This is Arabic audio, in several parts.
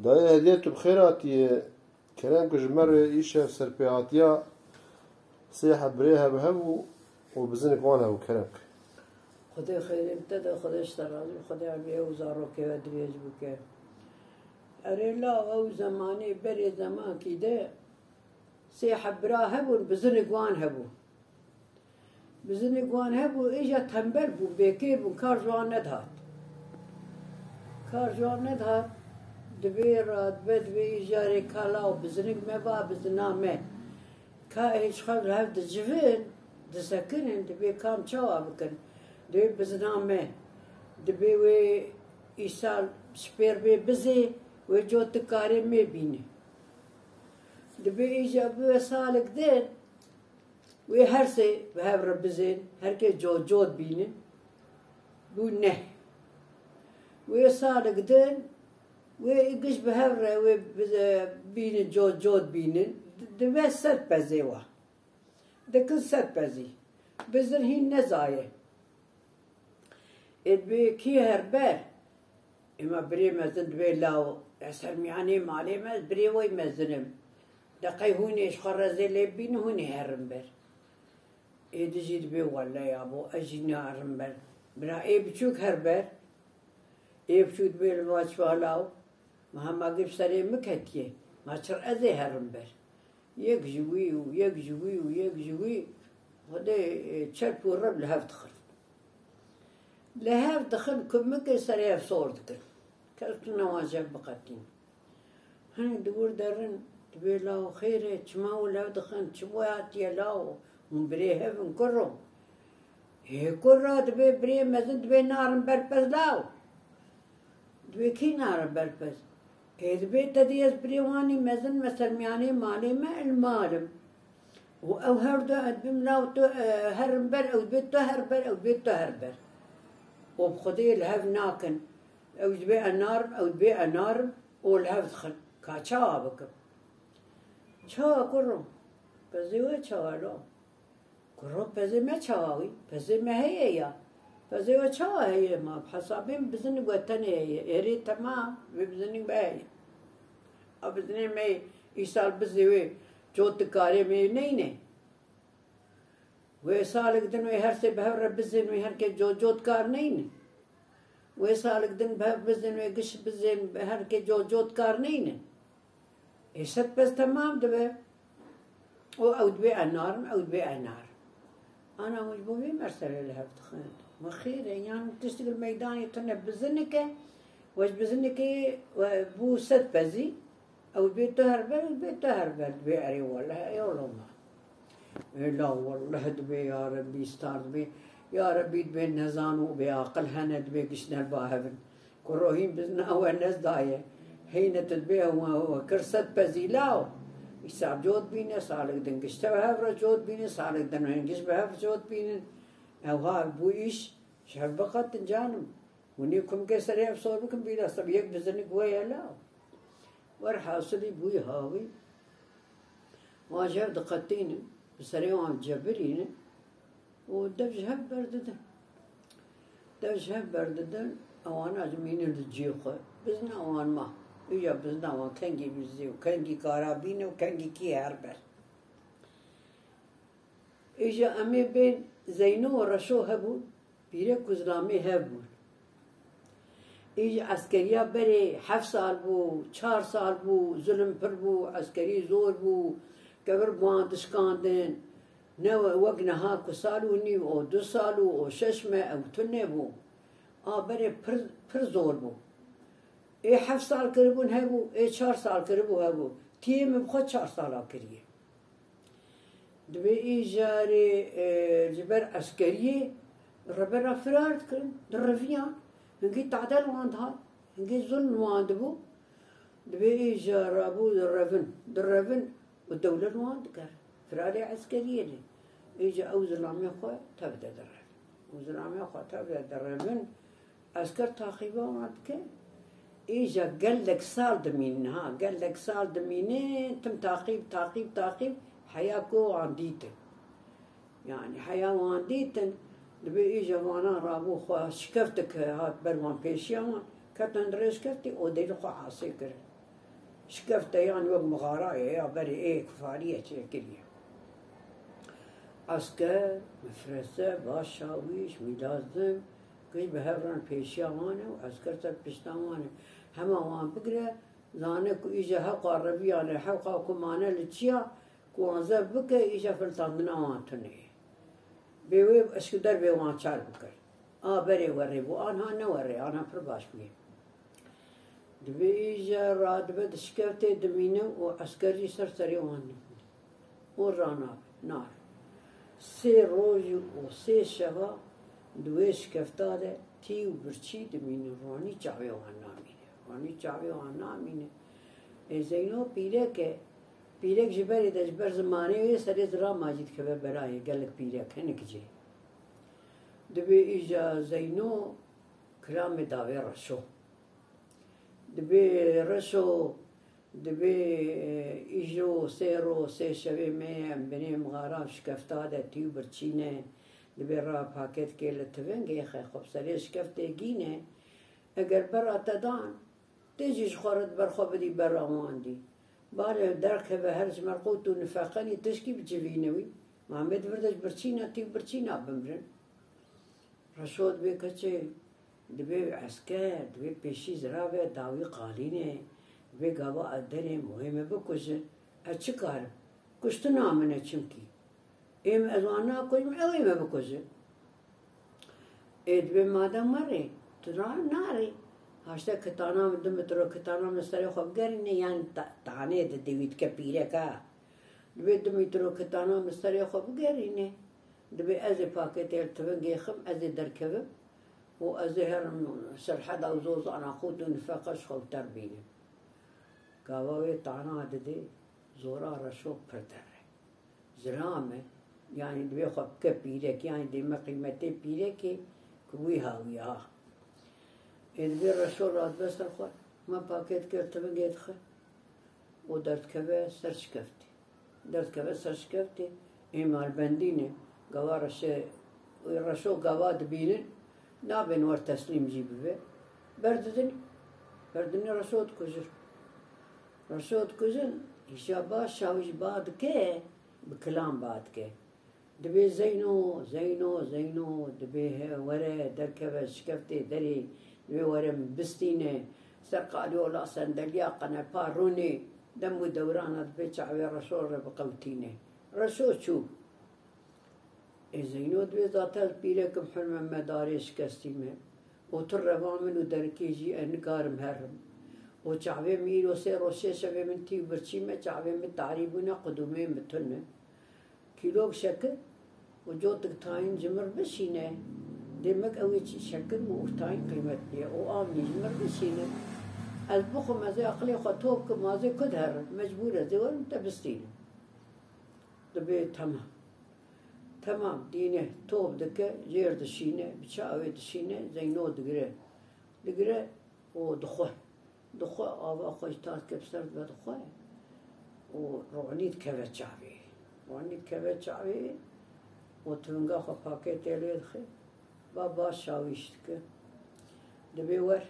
دای هدیت بخیراتی کرم کجمر ایشه سرپیاتیا سیح بریها بهبو و بزنک وانه و کرم خدای خیر ابتدا خدای اشترالی خدای علیه و زاروکه و دریج بکه اره لا او زمانی بری زمان کی ده سیح برا هبو بزنک وان هبو بزنک وان هبو ایجا تنبل بو بکیر بو کار جوان ندهات کار جوان ندهات دبی راد بد بی ایجاری کالاو بزنک مبا بزنامه که هیچ خال رهف دجوین دسکنن دبی کام چاوا بکن دبی بزنامه دبی وی ایسال سپیر بی بزی وی جو تکاری می بینه دبی ایجا بی سالک دین وی هر سه به هر بزین هر که جود بینه بو نه وی سالک دین وی ایگش به هر وی بینه جود بینه دبی سر پزی وا دکن سر پزی بزن هی نزایه ادبی کی هر بر اما بری مزن دبی لاو اثر میانی مالی مز بری وی مزنم دقی هونیش خرزی لبین هونی هرم بر ایدجید بی والله یا بو اجینا هرم بر برا ای بچوک هر بر ای بچوک بی الواج والاو مهما گیب سری مکتیه ما چر ازی هرم بر یک جوی و یک جوی و یک جوی خدا چر پورب لحف دخل لحف دخل کمک سری افسور دکن کلت نواجه بقتین هنی دور درن تبي لاو خيره تشماو لاو دخن تشبوات يا لاو من بري هفن كرو هي كرو تبي بري مزن تبي نار بربز لاو تبي كي نار بربز هي تبي تديس بريواني مزن مسلمياني مالي ما المالم او هردو ادبم لاو تو هربر او بيت تو هربر او بيت تو هربر وبخدي الهف ناكن او تبي النار او تبي النار والهف دخل كاتشا بكم چا کرو پزی و چا لو کرو پزی ما چاوی پزی ما هی یا پزی و چا هی ما بحسابیم بزنی وطنی هی اری تمام بزنی بای اب بزنی می ایسال بزی و جو تکاری می نه و سالک دن و هر سه بهر بزن و هر که جو کار نه و سالک دن بهر بزن و گش بزن هر که جو کار نه إيشت بس تمام دبي أو دبي النار أو دبي النار أنا مجبوري مرسل لها بتخنت مخير يعني تشتغل ميدان يتنا بزنك وش بزنك وبو ست بزي أو بيت هربل بيت هربل دبي أري والله يا والله ما لا والله دبي يا ربي ستار دبي يا ربي دبي نزانو بعقل هنا دبي قشنا الباهبن كروهين بزنا أو الناس دايه حين تدبيه وكرست بزيلاو يساب جود بينه سالك دنقش تبهر جود بينه سالك دنقش بهر جود بينه أو ها بويش شهر بقت جانم ونيكم كسريع بصور بكم بيلا سبيك بزنك ويا لا ورحاصلي بوي هاوي واجه دقتين بسريع عم جبرين ودبج هب برددن دبج هب برددن أوانا جمين الجيوخة بزنا أوان ما يا بزنا وان كنجي بزي وكنجي كارابين وكنجي كي هربر إجا أمي بين زينو ورشو هبون بيرك كزلامي هبون إجا عسكريا بري 7 سال بو 4 سال بو ظلم پر بو عسكري زور بو كبر بوان دشكاندن نو وقنها كسالو ني او 2 سالو او 6 او تنه بو بري پر زور بو ای 7 سال کربون هبو ای 4 سال کربو هبو تیم بخود 4 سال کریه دبی ایجاری جبر عسکریه ربنا فرارد کن در رفیان هنگی تعدل واند ها هنگی ظلم واند بو دبی ایجار ابو در رفن و دولت واند کر فراری عسکریه دی ایجا او ظلامی خواه تبدا در رفن او ظلامی خواه تبدا در رفن عسکر تاقیبا واند که إيجا قال لك سال دمينها قال لك سال دمينه تم تعقيب حياكو عنديتن يعني حياة عنديتن دبي إيجا وانا رابو خوا شكفتك هات بروان بيشيان كتن دريش كفتي ودي لخوا عاصي كر شكفته يعني وقت مغاراية يا بري إيه كفارية كلية عسكر مفرسة باشاويش ميلازم كي بهران بيشيا وانا وعسكر تب بشتاوانا هما وان بقرا زانك إيجا حقا ربيانا حقا كمانا لتشيا كوانزا بكا إيجا فلتاندنا وانتوني بيوي أشكدر بيوان چار بكر بري وري بو آنها نوري آنها پرباش بيه دبي إيجا رادبه دشكفته دمينه وعسكري سرسري وانه ورانا نار سه روز و سه شبا دویش کفتاده تی و برچی دمینه رانی چاوی وان نامینه رانی چاوی وان نامینه زینو پیرک جبری دجبر زمانه وی سری زرا ماجد کبه برای گلک پیرک هنک جی دبی ایجا زینو کلام داوی رشو دبی رشو دبي إجو سيرو سي شبي ميم بني مغارام شكفتاده تيو برچينه دبي را باكت كيل تفنگي خي خب سري شكفته گينه اگر برا تدان تيجيش خورد برخو بدي برا واندي باره درك به هرج مرقوت و نفاقني تشكي بجوينوي محمد وردش برچينه تيو برچينه بمرن رشود بكچه دبي عسكر دبي بيشي زرابه داوي قالينه ve gava adere muhime bukuje açıkar kuştu namine çünkü ezana koyum evime bukuje edbe madem mare tura nari haşta kitana mıdım metro kitana mesare xob gerine yani tane de devit ke pire ka ve metro kitana mesare xob gerine debe ez paket el tvengi kham ez derkebe و از هرم سرحد او زوز انا خود نفقش خو تربینه قاوي طعنا ددي زورا رشوق پردره زرامه يعني دبي خب كبيرك يعني دي ما قيمتي بيرك كوي هاويا دبي رشوق راد بس الخوات ما باكيت كرت بقيت خ ودرت كبه سرش كفتي درت كبه سرش كفتي إمال بندينه قوارش رشوق قواد بينن نابن ور تسليم جيبه بردني رشوق كجر رشود کجن ایشابا شاوش باد که بکلام باد که دبی زینو دبی وره درکبه شکفته دری دبی وره بستینه سرقالی ولا صندلیا قنه پارونی دمو دورانه دبی چعوی رشود را بقوتینه رشود چوب زینو دبی ذاته پیره کم حرم مداری شکستیمه و تر روامن و درکیجی انگارم هرم وشعبي ميلو سيرو شيشة من تي برشيمة شعبي من تعريبنا قدومي متنة كيلو شكل وجوتك تاين جمر بشينة دمك أوي شكل وتاين قيمة ليه وآمني جمر بشينة البخو مازي أقلي خطوبك مازي كدهر مجبورة زي وانت بستينة دبي تمام دينه توب دكه جير دشينة بشاوي دشينة زينو دقرة ودخوه دخوه آوا خوشتات كبسرد بدخوه ورعنيد كبت شعبي وتونغا خو باكيت يليد خي بابا شاويشتك دبي ور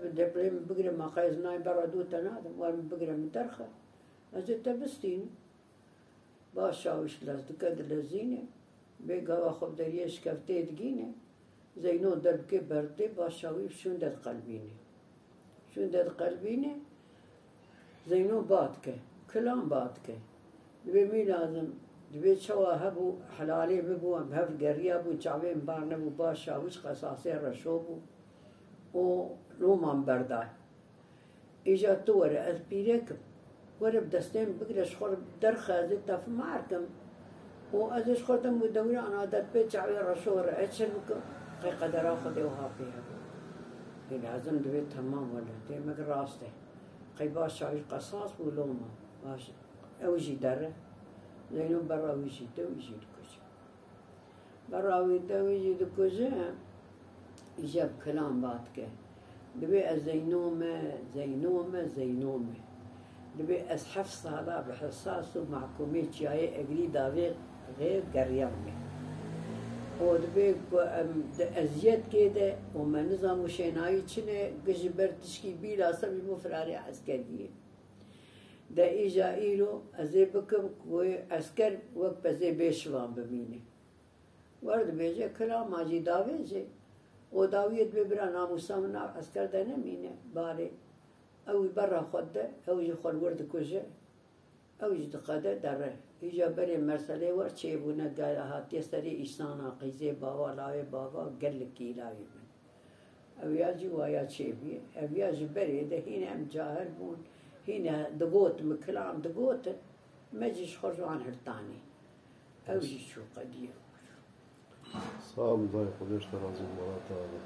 بدبريم بقري ما قايز ناي برادو تنادم ور بقري مدرخه أجت بستين باش شاويش لازدك دلزينه بيقا خو دريش كفتي دقينه زينو دربكي بردي باشاوي شوندت قلبيني زينو باتكه كلام باتكه دبي مي لازم دبي شوا هبو حلالي ببو هب قريا بو جاوي مبارنا بو باشاويش قصاصي رشوبو و رومان برداي اجا تورا اذبيركم ورا بدستين بقرش خور درخه زيتا في معركم و ازش خورتم مدوري انا دات بي جاوي رشور اتشلكم قدر أخذوها فيها لازم دبي تمام ولا تيمك راسته قيباش شايل قصاص ولوما باش أوجي دره زينو براويجي توجي دكوجي براوي توجي دكوجي يجاب كلام باتك دبي زينومة دبي أسحف صلاة بحساس ومحكومية جاي أجري دافي غير قريامي ودبي أزيد كده وما نظام وشيناي تشنه جبر تشكي بيلا سبي مفراري عسكرية ده إجا إيلو أزي بكم كوي عسكر وقت بزي بيشوان بمينه ورد بيجي كلام ماجي داويجي وداويت ببرا ناموسامنا عسكر ده نمينه باري أو برا خده أو يجي خل ورد كوجه أو يجي دقادة دره إجا بري مرسلة ور چيبونا قال هاتي سري إشانا قيزي بابا لاوي بابا قال لك لاوي من أو ياجي ويا چيبي أو ياجي بري ده هنا أم جاهل بون هنا دقوت مكلام دقوت ما جيش خرجوا عن هرتاني أو يجي شو قدير صام ضايق وليش ترازي مرات هذا